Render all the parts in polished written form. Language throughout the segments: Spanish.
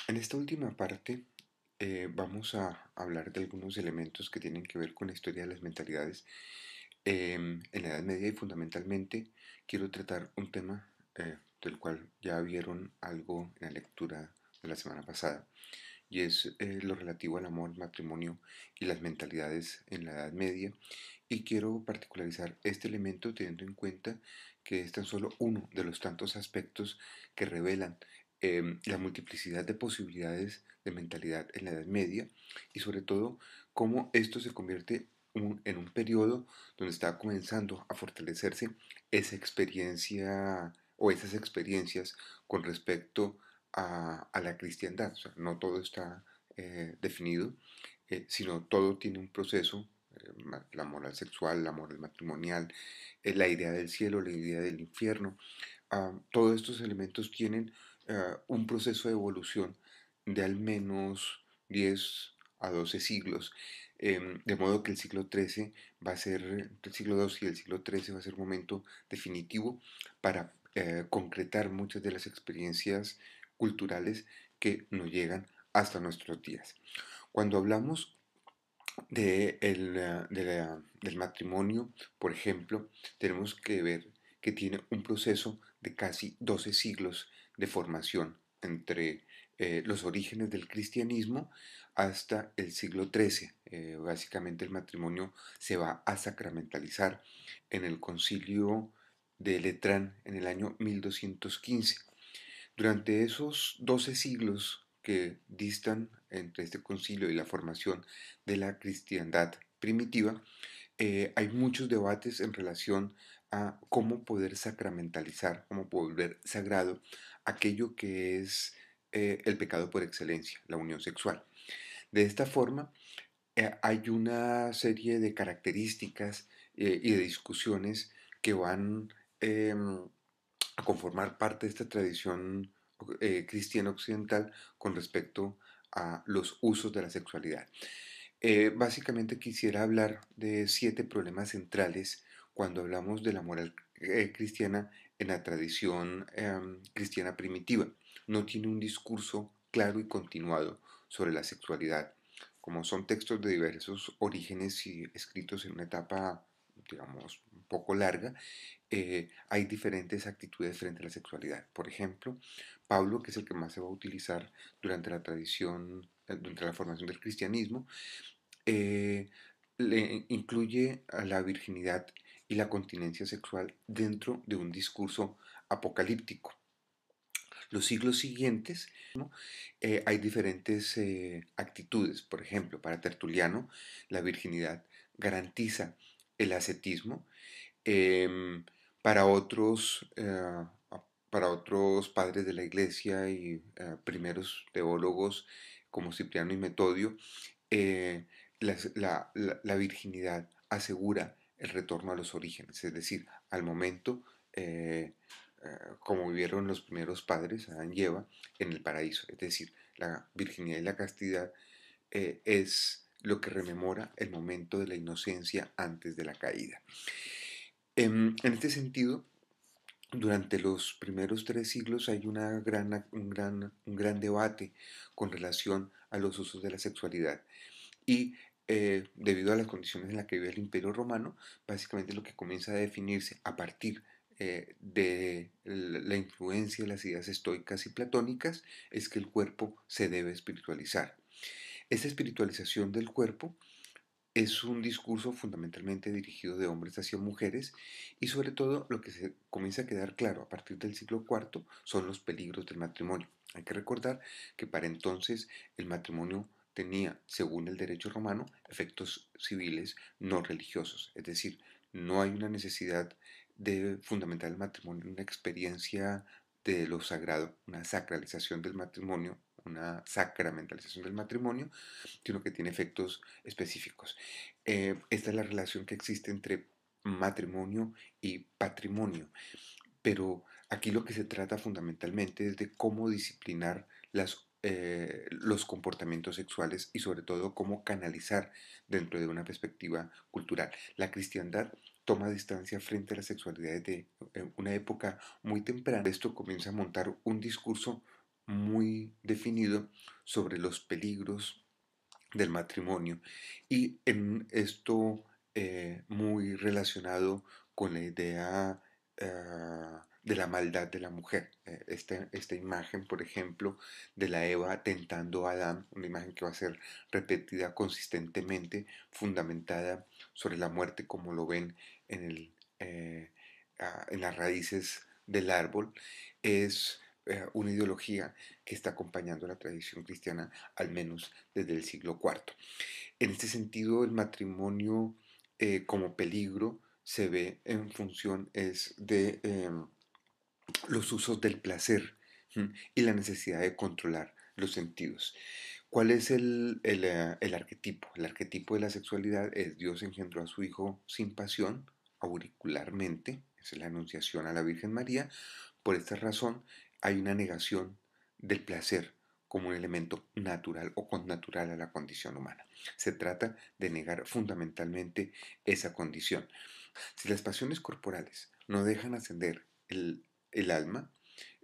En esta última parte vamos a hablar de algunos elementos que tienen que ver con la historia de las mentalidades en la Edad Media y fundamentalmente quiero tratar un tema del cual ya vieron algo en la lectura de la semana pasada y es lo relativo al amor, matrimonio y las mentalidades en la Edad Media y quiero particularizar este elemento teniendo en cuenta que es tan solo uno de los tantos aspectos que revelan la multiplicidad de posibilidades de mentalidad en la Edad Media y sobre todo cómo esto se convierte en un periodo donde está comenzando a fortalecerse esa experiencia o esas experiencias con respecto a la cristiandad. O sea, no todo está definido, sino todo tiene un proceso, la moral sexual, la moral matrimonial, la idea del cielo, la idea del infierno. Todos estos elementos tienen un proceso de evolución de al menos 10 a 12 siglos, de modo que el siglo XIII va a ser, el siglo XII y el siglo XIII va a ser un momento definitivo para concretar muchas de las experiencias culturales que nos llegan hasta nuestros días. Cuando hablamos del matrimonio, por ejemplo, tenemos que ver que tiene un proceso de casi 12 siglos de formación entre los orígenes del cristianismo hasta el siglo XIII. Básicamente el matrimonio se va a sacramentalizar en el concilio de Letrán en el año 1215. Durante esos 12 siglos que distan entre este concilio y la formación de la cristiandad primitiva, hay muchos debates en relación a cómo poder sacramentalizar, cómo volver sagrado aquello que es el pecado por excelencia, la unión sexual. De esta forma, hay una serie de características y de discusiones que van a conformar parte de esta tradición cristiana occidental con respecto a los usos de la sexualidad. Básicamente quisiera hablar de 7 problemas centrales cuando hablamos de la moral cristiana en la tradición cristiana primitiva. No tiene un discurso claro y continuado sobre la sexualidad. Como son textos de diversos orígenes y escritos en una etapa, digamos, un poco larga, hay diferentes actitudes frente a la sexualidad. Por ejemplo, Pablo, que es el que más se va a utilizar durante la tradición, durante la formación del cristianismo, eh, le incluye a la virginidad y la continencia sexual dentro de un discurso apocalíptico. Los siglos siguientes, ¿no? Hay diferentes actitudes. Por ejemplo, para Tertuliano, la virginidad garantiza el ascetismo. Em, para otros, para otros padres de la iglesia y primeros teólogos como Cipriano y Metodio, eh, la virginidad asegura el retorno a los orígenes, es decir, al momento como vivieron los primeros padres, Adán y Eva, en el paraíso. Es decir, la virginidad y la castidad es lo que rememora el momento de la inocencia antes de la caída. En este sentido, durante los primeros 3 siglos hay un gran debate con relación a los usos de la sexualidad y debido a las condiciones en las que vive el Imperio Romano, básicamente lo que comienza a definirse a partir de la influencia de las ideas estoicas y platónicas es que el cuerpo se debe espiritualizar. Esta espiritualización del cuerpo es un discurso fundamentalmente dirigido de hombres hacia mujeres y sobre todo lo que se comienza a quedar claro a partir del siglo IV son los peligros del matrimonio. Hay que recordar que para entonces el matrimonio tenía, según el derecho romano, efectos civiles no religiosos, es decir, no hay una necesidad de fundamentar el matrimonio en una experiencia de lo sagrado, una sacralización del matrimonio, una sacramentalización del matrimonio, sino que tiene efectos específicos. Esta es la relación que existe entre matrimonio y patrimonio, pero aquí lo que se trata fundamentalmente es de cómo disciplinar los comportamientos sexuales y sobre todo cómo canalizar dentro de una perspectiva cultural. La cristiandad toma distancia frente a la sexualidad de una época muy temprana. Esto comienza a montar un discurso muy definido sobre los peligros del matrimonio y en esto muy relacionado con la idea de la maldad de la mujer. Esta imagen, por ejemplo, de la Eva tentando a Adán, una imagen que va a ser repetida consistentemente, fundamentada sobre la muerte como lo ven en, en las raíces del árbol, es una ideología que está acompañando la tradición cristiana al menos desde el siglo IV. En este sentido, el matrimonio como peligro se ve en función es de los usos del placer y la necesidad de controlar los sentidos. ¿Cuál es el arquetipo? El arquetipo de la sexualidad es Dios engendró a su Hijo sin pasión, auricularmente, esa es la anunciación a la Virgen María. Por esta razón hay una negación del placer como un elemento natural o connatural a la condición humana. Se trata de negar fundamentalmente esa condición. Si las pasiones corporales no dejan ascender el alma,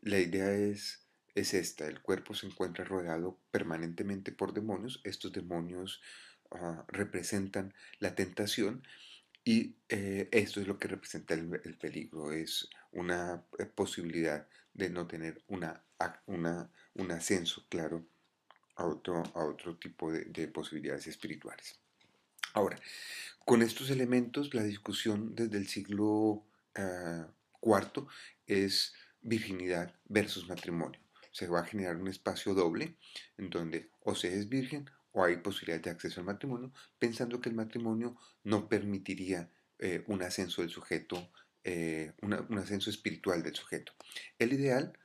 la idea es esta: el cuerpo se encuentra rodeado permanentemente por demonios. Estos demonios representan la tentación y esto es lo que representa el peligro, es una posibilidad de no tener un ascenso claro a otro tipo de posibilidades espirituales. Ahora, con estos elementos, la discusión desde el siglo IV es virginidad versus matrimonio. Se va a generar un espacio doble en donde o se es virgen o hay posibilidad de acceso al matrimonio, pensando que el matrimonio no permitiría un ascenso del sujeto, un ascenso espiritual del sujeto. El ideal,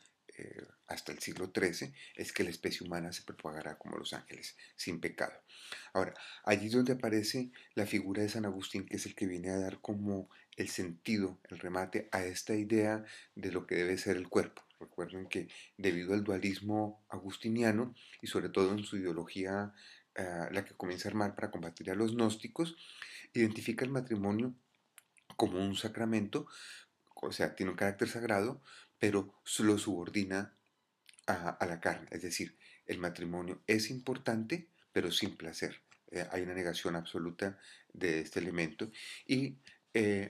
hasta el siglo XIII, es que la especie humana se propagara como los ángeles, sin pecado. Ahora, allí es donde aparece la figura de San Agustín, que es el que viene a dar como el sentido, el remate a esta idea de lo que debe ser el cuerpo. Recuerden que debido al dualismo agustiniano y sobre todo en su ideología, la que comienza a armar para combatir a los gnósticos, identifica el matrimonio como un sacramento, o sea, tiene un carácter sagrado, pero lo subordina a la carne. Es decir, el matrimonio es importante, pero sin placer. Hay una negación absoluta de este elemento y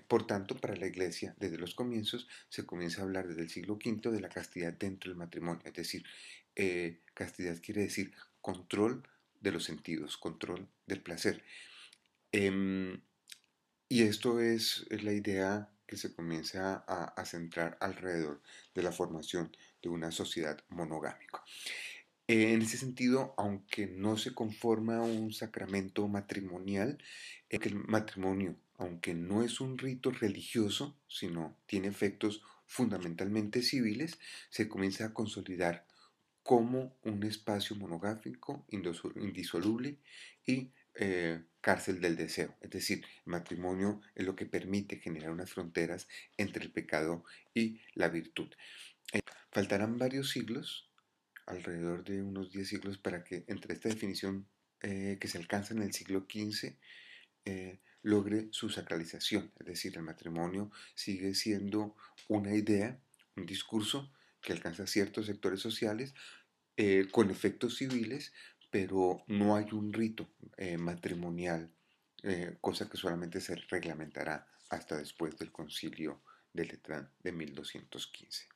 por tanto, para la Iglesia, desde los comienzos, se comienza a hablar desde el siglo V de la castidad dentro del matrimonio. Es decir, castidad quiere decir control de los sentidos, control del placer. Em, y esto es la idea que se comienza a centrar alrededor de la formación de una sociedad monogámica. En ese sentido, aunque no se conforma un sacramento matrimonial, que el matrimonio, aunque no es un rito religioso, sino tiene efectos fundamentalmente civiles, se comienza a consolidar como un espacio monogámico, indisoluble y cárcel del deseo. Es decir, el matrimonio es lo que permite generar unas fronteras entre el pecado y la virtud. Faltarán varios siglos, alrededor de unos 10 siglos, para que entre esta definición que se alcanza en el siglo XV logre su sacralización. Es decir, el matrimonio sigue siendo una idea, un discurso que alcanza ciertos sectores sociales con efectos civiles, pero no hay un rito matrimonial, cosa que solamente se reglamentará hasta después del concilio de Letrán de 1215.